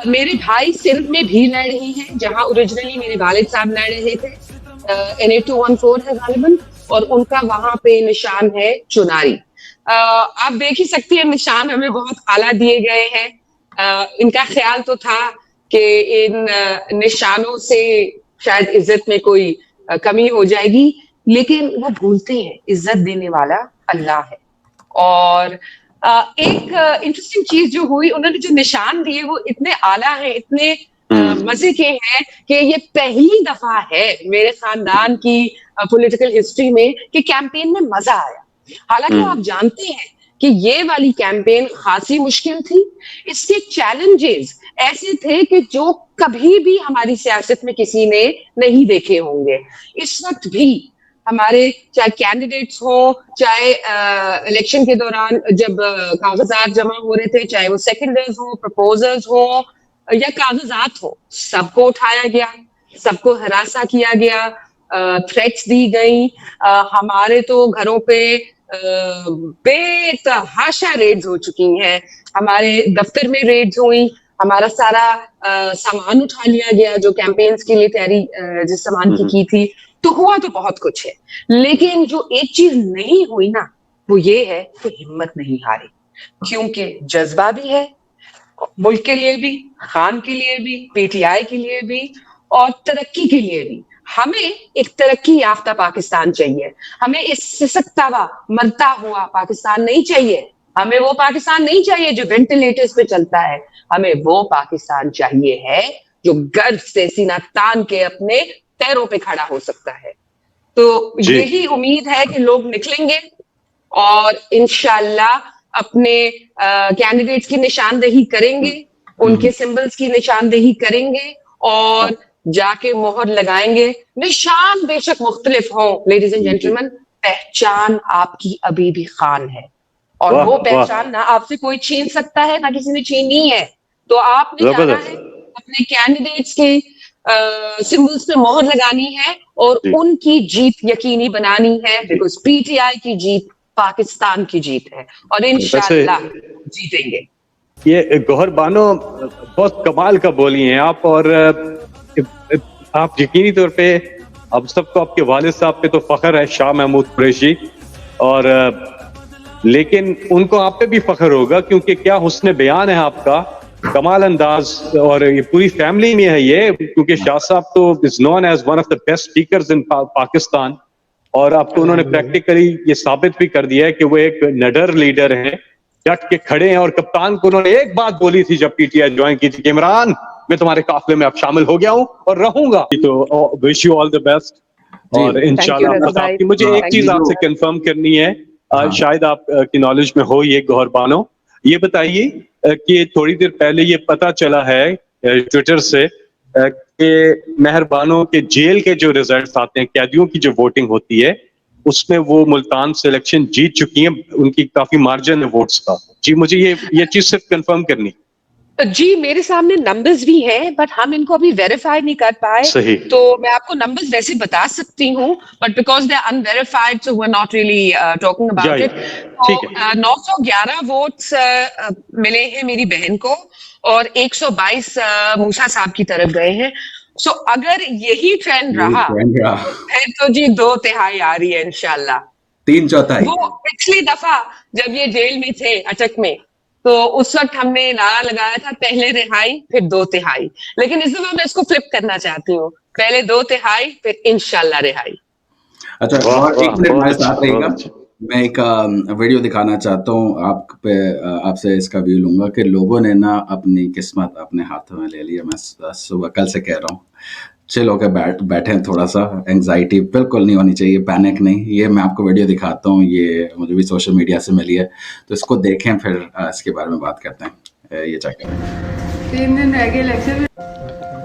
میرے بھائی سندھ میں بھی لڑ رہے ہیں جہاں اوریجنلی میرے والد صاحب لڑ رہے تھے. NA-214 ہے غالباً, اور ان کا وہاں پہ نشان ہے چناری. آپ دیکھ ہی سکتی ہیں نشان ہمیں بہت اعلیٰ دیے گئے ہیں. ان کا خیال تو تھا کہ ان نشانوں سے شاید عزت میں کوئی کمی ہو جائے گی, لیکن وہ بھولتے ہیں عزت دینے والا اللہ ہے. اور ایک انٹرسٹنگ چیز جو ہوئی, انہوں نے جو نشان دیے وہ اتنے اعلیٰ ہیں, اتنے مزے کے ہیں کہ یہ پہلی دفعہ ہے میرے خاندان کی پولیٹیکل ہسٹری میں کہ کیمپین میں مزہ آیا. حالانکہ آپ جانتے ہیں کہ یہ والی کیمپین خاصی مشکل تھی. اس کے چیلنجز ایسے تھے کہ جو کبھی بھی ہماری سیاست میں کسی نے نہیں دیکھے ہوں گے. اس وقت بھی ہمارے چاہے کینڈیڈیٹس ہوں, چاہے الیکشن کے دوران جب کاغذات جمع ہو رہے تھے, چاہے وہ سیکنڈرز ہوں, پرپوزلز ہوں یا کاغذات ہوں, سب کو اٹھایا گیا, سب کو ہراساں کیا گیا, تھریٹس دی گئیں. ہمارے تو گھروں پہ بے تحاشا ریڈز ہو چکی ہیں, ہمارے دفتر میں ریڈز ہوئی, ہمارا سارا سامان اٹھا لیا گیا جو کیمپینز کے لیے تیاری جس سامان کی تھی. تو ہوا تو بہت کچھ ہے, لیکن جو ایک چیز نہیں ہوئی نا وہ یہ ہے کہ ہمت نہیں ہاری, کیونکہ جذبہ بھی ہے ملک کے لیے بھی, خان کے لیے بھی, PTI کے لیے بھی, اور ترقی کے لیے بھی. ہمیں ایک ترقی یافتہ پاکستان چاہیے, ہمیں اس سسکتا ہوا مرتا ہوا پاکستان نہیں چاہیے, ہمیں وہ پاکستان نہیں چاہیے جو وینٹیلیٹرز پہ چلتا ہے, ہمیں وہ پاکستان چاہیے ہے جو گرو سے سینہ تان کے اپنے پیروں پہ کھڑا ہو سکتا ہے. تو یہی امید ہے کہ لوگ نکلیں گے اور انشاءاللہ اپنے کینڈیڈیٹس کی نشاندہی کریں گے, ان کے سمبلز کی نشاندہی کریں گے اور جا کے مہر لگائیں گے. نشان بے شک مختلف ہوں لیڈیز اینڈ جینٹلمن, پہچان آپ کی ابھی بھی خان ہے, اور وہ پہچان نہ آپ سے کوئی چھین سکتا ہے نہ کسی نے چھینی ہے. تو آپ نے جانا ہے اپنے کینڈیڈیٹس کے سمبلز پہ مہر لگانی ہے اور ان کی جیت یقینی بنانی ہے, بیکاز PTI کی جیت پاکستان کی جیت ہے اور انشاءاللہ جیتیں گے. یہ گوہر بانو بہت کمال کا بولی ہیں آپ, اور آپ یقینی طور پہ اب سب کو آپ کے والد صاحب پہ تو فخر ہے, شاہ محمود قریشی, اور لیکن ان کو آپ پہ بھی فخر ہوگا کیونکہ کیا حسن بیان ہے آپ کا, کمال انداز, اور یہ پوری فیملی میں ہے یہ, کیونکہ شاہ صاحب تو is known as one of the best speakers in Pakistan, اور اب تو انہوں نے پریکٹیکلی یہ ثابت بھی کر دیا ہے کہ وہ ایک نڈر لیڈر ہیں, ڈٹ کے کھڑے ہیں. اور کپتان کو انہوں نے ایک بات بولی تھی جب PTI جوائن کی تھی کہ عمران میں تمہارے قافلے میں اب شامل ہو گیا ہوں اور رہوں گا. تو wish you all the best, اور انشاءاللہ مجھے ایک چیز آپ سے کنفرم کرنی ہے, شاید آپ کی نالج میں ہو یہ گوہر بانو, یہ بتائیے کہ تھوڑی دیر پہلے یہ پتا چلا ہے ٹویٹر سے کہ مہربانوں کے جیل کے جو ریزلٹس آتے ہیں, قیدیوں کی جو ووٹنگ ہوتی ہے, اس میں وہ ملتان سے الیکشن جیت چکی ہیں, ان کی کافی مارجن ہے ووٹس کا. جی مجھے یہ چیز صرف کنفرم کرنی. جی میرے سامنے نمبرز بھی ہیں بٹ ہم ان کو ابھی ویریفائی نہیں کر پائے, تو میں آپ کو نمبرز ویسے بتا سکتی ہوں but because they are unverified so we are not really talking about it. تو 911 ووٹس ملے ہیں میری بہن کو اور 122 موسیٰ صاحب کی طرف گئے ہیں. سو اگر یہی ٹرینڈ رہا پھر تو جی 2/3 آ رہی ہے انشاءاللہ. 3/4 وہ پچھلی دفعہ جب یہ جیل میں تھے اٹک میں تو اس وقت ہم نے نعرہ لگایا تھا پہلے رہائی پھر 2/3, لیکن اس دفعہ میں اس کو فلپ کرنا چاہتی ہوں, پہلے 2/3 پھر انشاءاللہ رہائی. اچھا ایک منٹ ہمارے ساتھ رہے گا, میں ایک ویڈیو دکھانا چاہتا ہوں آپ پہ, آپ سے اس کا ویو لوں گا کہ لوگوں نے نا اپنی قسمت اپنے ہاتھوں میں لے لی ہے. میں صبح کل سے کہہ رہا ہوں چل ہو کے بیٹھیں, تھوڑا سا اینگزائٹی بالکل نہیں ہونی چاہیے, پینک نہیں. یہ میں آپ کو ویڈیو دکھاتا ہوں, یہ مجھے بھی سوشل میڈیا سے ملی ہے, تو اس کو دیکھیں پھر اس کے بارے میں بات کرتے ہیں. یہ چیک کریں. 3 دن رہ گئے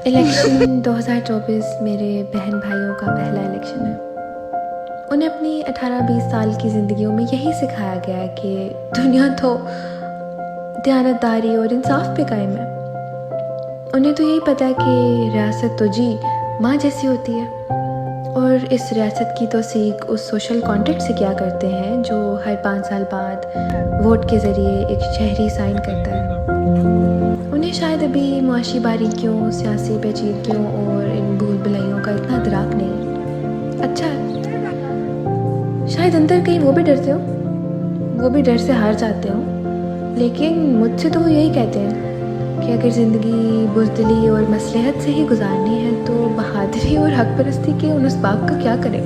الیکشن 2024 میرے بہن بھائیوں کا پہلا الیکشن ہے. انہیں اپنی 18-20 سال کی زندگیوں میں یہی سکھایا گیا ہے کہ دنیا تو دیانتداری اور انصاف پہ قائم ہے. انہیں تو یہی پتہ ہے کہ ریاست تو جی ماں جیسی ہوتی ہے, اور اس ریاست کی توثیق اس سوشل کانٹریکٹ سے کیا کرتے ہیں جو ہر 5 سال بعد ووٹ کے ذریعے ایک شہری سائن کرتا ہے. انہیں उन्हें शायद अभी मुआशी बारीकियों, सियासी पेचीदगियों और इन भूल भुलैयों का इतना इदराक नहीं। अच्छा है, शायद अंदर कहीं वो भी डरते हो, वो भी डर से हार जाते हो, लेकिन मुझसे तो वो यही कहते हैं कि अगर ज़िंदगी बुज़दिली और मसलहत से ही गुजारनी है तो बहादुरी और हक परस्ती के उन उसबाब का क्या करें।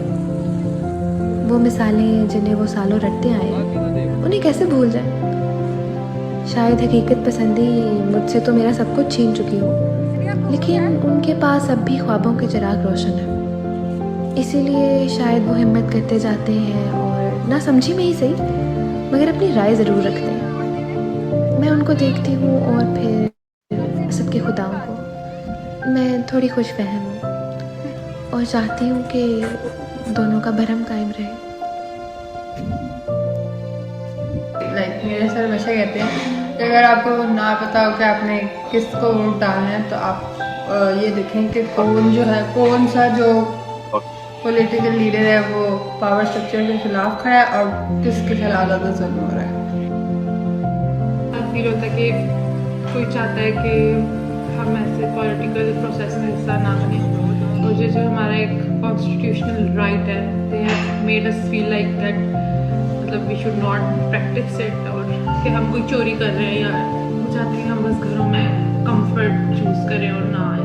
वो मिसालें जिन्हें वो सालों रटते आए हैं, उन्हें कैसे भूल जाए। शायद हकीकत पसंदी मुझसे तो मेरा सब कुछ छीन चुकी हो, लेकिन उनके पास अब भी ख्वाबों के चिराग रोशन है। इसीलिए शायद वो हिम्मत करते जाते हैं और ना समझी में ही सही मगर अपनी राय ज़रूर रखते हैं। मैं उनको देखती हूँ और फिर सबके खुदाओं को मैं थोड़ी खुश फहम हूँ और चाहती हूँ कि दोनों का भरम कायम रहे। लाइक मेरे सर हमेशा कहते हैं कि अगर आपको ना पता हो कि आपने किसको वोट डालना है तो आप ये देखें कि कौन जो है, कौन सा जो पॉलिटिकल लीडर है वो पावर स्ट्रक्चर के खिलाफ खड़ा है और किसके खिलाफ ज़्यादा जुल्म हो रहा है। फील होता है कि कोई चाहता है कि हम ऐसे पॉलिटिकल प्रोसेस में हिस्सा ना बने, और जो हमारा एक कॉन्स्टिट्यूशनल राइट है, they have made us feel like that, मतलब we should not practise it, और कि हम कोई चोरी कर रहे हैं या वो चाहते हैं हम बस घरों में कंफर्ट चूज करें और ना आए।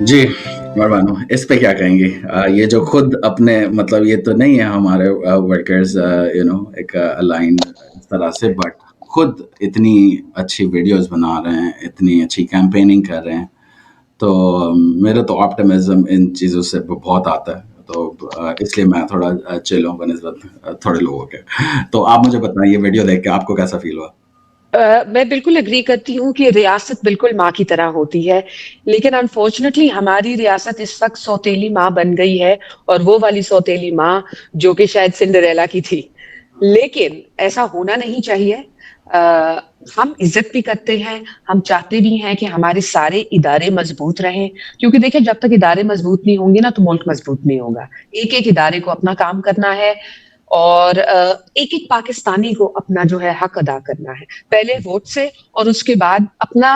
जी मरवानो, इस पे क्या कहेंगे? ये जो खुद अपने मतलब ये तो नहीं है हमारे वर्कर्स एक अलाइन इस तरह से, बट खुद इतनी अच्छी वीडियोस बना रहे हैं, इतनी अच्छी कैंपेनिंग कर रहे हैं, तो मेरा तो ऑप्टिमिज्म इन चीज़ों से बहुत आता है, तो इसलिए मैं थोड़ा चिल हूँ बनिस्बत थोड़े लोगों के। तो आप मुझे बताइए वीडियो देख के आपको कैसा फील हुआ? मैं बिल्कुल एग्री करती हूँ कि रियासत बिल्कुल माँ की तरह होती है, लेकिन अनफॉर्चुनेटली हमारी रियासत इस वक्त सौतेली माँ बन गई है, और वो वाली सौतेली माँ जो कि शायद सिंड्रेला की थी। लेकिन ऐसा होना नहीं चाहिए। हम इज्जत भी करते हैं, हम चाहते भी हैं कि हमारे सारे इदारे मजबूत रहें, क्योंकि देखिए जब तक इदारे मजबूत नहीं होंगे ना तो मुल्क मजबूत नहीं होगा। एक एक इदारे को अपना काम करना है और एक एक पाकिस्तानी को अपना जो है हक अदा करना है, पहले वोट से और उसके बाद अपना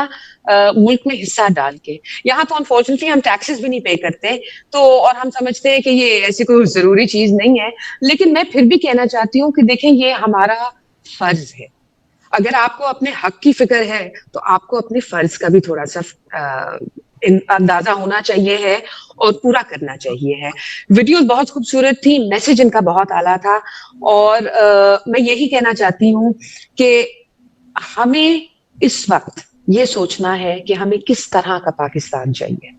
मुल्क में हिस्सा डाल के। यहाँ तो अनफॉर्चुनेटली हम टैक्सेस भी नहीं पे करते, तो और हम समझते हैं कि ये ऐसी कोई जरूरी चीज नहीं है, लेकिन मैं फिर भी कहना चाहती हूँ कि देखें ये हमारा फर्ज है। अगर आपको अपने हक की फिक्र है तो आपको अपने फर्ज का भी थोड़ा सा अंदाजा होना चाहिए है और पूरा करना चाहिए है। वीडियो बहुत खूबसूरत थी, मैसेज इनका बहुत आला था, और मैं यही कहना चाहती हूँ कि हमें इस वक्त ये सोचना है कि हमें किस तरह का पाकिस्तान चाहिए।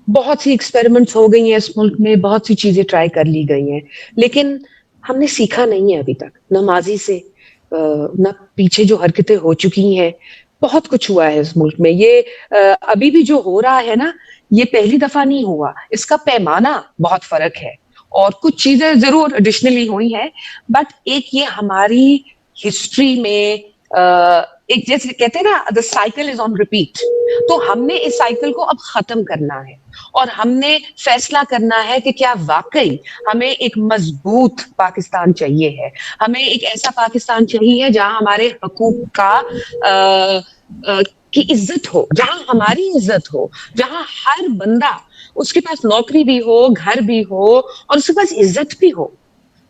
बहुत सी एक्सपेरिमेंट्स हो गई हैं इस मुल्क में, बहुत सी चीजें ट्राई कर ली गई हैं, लेकिन हमने सीखा नहीं है अभी तक, न माजी से न पीछे जो हरकतें हो चुकी हैं। बहुत कुछ हुआ है इस मुल्क में, ये अभी भी जो हो रहा है ना, ये पहली दफा नहीं हुआ, इसका पैमाना बहुत फर्क है, और कुछ चीजें जरूर एडिशनली हुई हैं, बट एक ये हमारी हिस्ट्री में एक जैसे कहते हैं ना, the cycle is on repeat, तो हमने इस साइकिल को अब खत्म करना है और हमने फैसला करना है कि क्या वाकई हमें एक मजबूत पाकिस्तान चाहिए है, हमें एक ऐसा पाकिस्तान चाहिए जहां हमारे हकूक का की इज्जत हो, जहां हमारी इज्जत हो, जहां हर बंदा उसके पास नौकरी भी हो, घर भी हो और उसके पास इज्जत भी हो।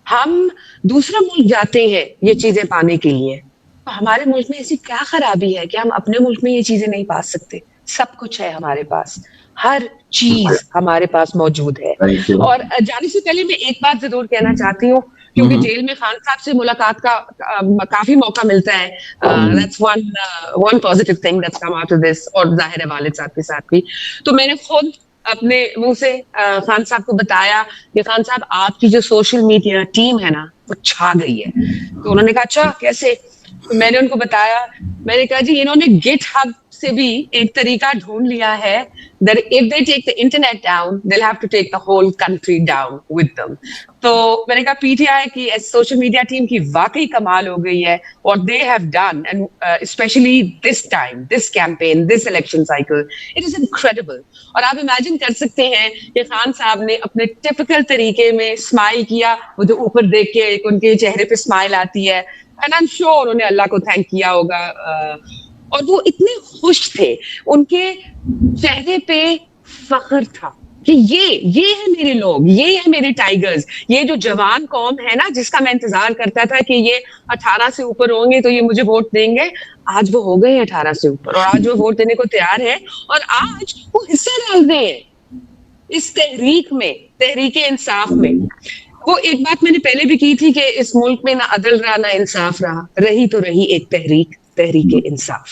हम दूसरा मुल्क जाते हैं ये चीजें पाने के लिए, तो हमारे मुल्क में ऐसी क्या खराबी है कि हम अपने मुल्क में ये चीजें नहीं पा सकते? सब कुछ है हमारे पास, हर चीज हमारे पास मौजूद है। और जाने से पहले मैं एक बात जरूर कहना चाहती हूँ, क्योंकि जेल में खान साहब से मुलाकात का काफी मौका मिलता है, that's one positive thing that's come out of this, और जाहिर है वालिद साहब के साथ भी। तो मैंने खुद अपने मुंह से खान साहब को बताया कि खान साहब आपकी जो सोशल मीडिया टीम है ना वो छा गई है। तो उन्होंने कहा अच्छा कैसे? तो मैंने उनको बताया, मैंने कहा जी इन्होंने गिटहब से भी एक तरीका ढूंढ लिया है that if they take the internet down, they'll have to take the whole country down with them. तो मैंने कहा PTI की सोशल मीडिया टीम की वाकई कमाल हो गई है, और they have done, and especially this time, this campaign, this election cycle, it is incredible. और आप इमेजिन कर सकते हैं कि खान साहब ने अपने टिपिकल तरीके में स्माइल किया, वो जो ऊपर देख के एक उनके चेहरे पे स्माइल आती है, एंड आई एम श्योर उन्होंने अल्लाह को थैंक किया होगा, और वो इतने खुश थे, उनके चेहरे पे फख्र था कि ये है मेरे लोग, ये है मेरे टाइगर्स, ये जो जवान कौम है ना जिसका मैं इंतजार करता था कि ये 18 से ऊपर होंगे तो ये मुझे वोट देंगे, आज वो हो गए 18 से ऊपर, और आज वो वोट देने को तैयार है, और आज वो हिस्सा डाल रहे हैं इस तहरीक में, तहरीक इंसाफ में. वो एक बात मैंने पहले भी की थी कि इस मुल्क में ना अदल रहा ना इंसाफ रहा, रही तो रही एक Tehreek Insaf.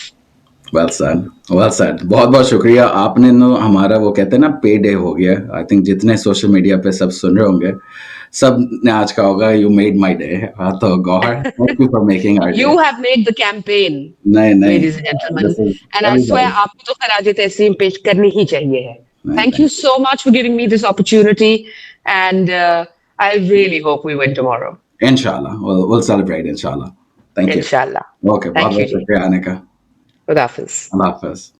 Well said, well said. बहुत बहुत शुक्रिया. आपने नो हमारा वो कहते हैं ना पे डे हो गया. आई थिंक जितने सोशल मीडिया पे सब सुन रहे होंगे, सब ने आज कहा होगा यू मेड माय डे. तो Gohar, thank you for making our day. You have made the campaign, नहीं ladies and gentlemen, and I swear आपको तो खराज तहसीन पेश करनी ही चाहिए है. Thank you so much for giving me this opportunity, and I really hope we win tomorrow. Inshallah, we'll celebrate inshallah. Thank you. Inshallah. Okay, Thank बहुत you, बहुत शुक्रिया आने का. खुदा हाफिज. अल्लाह हाफिज.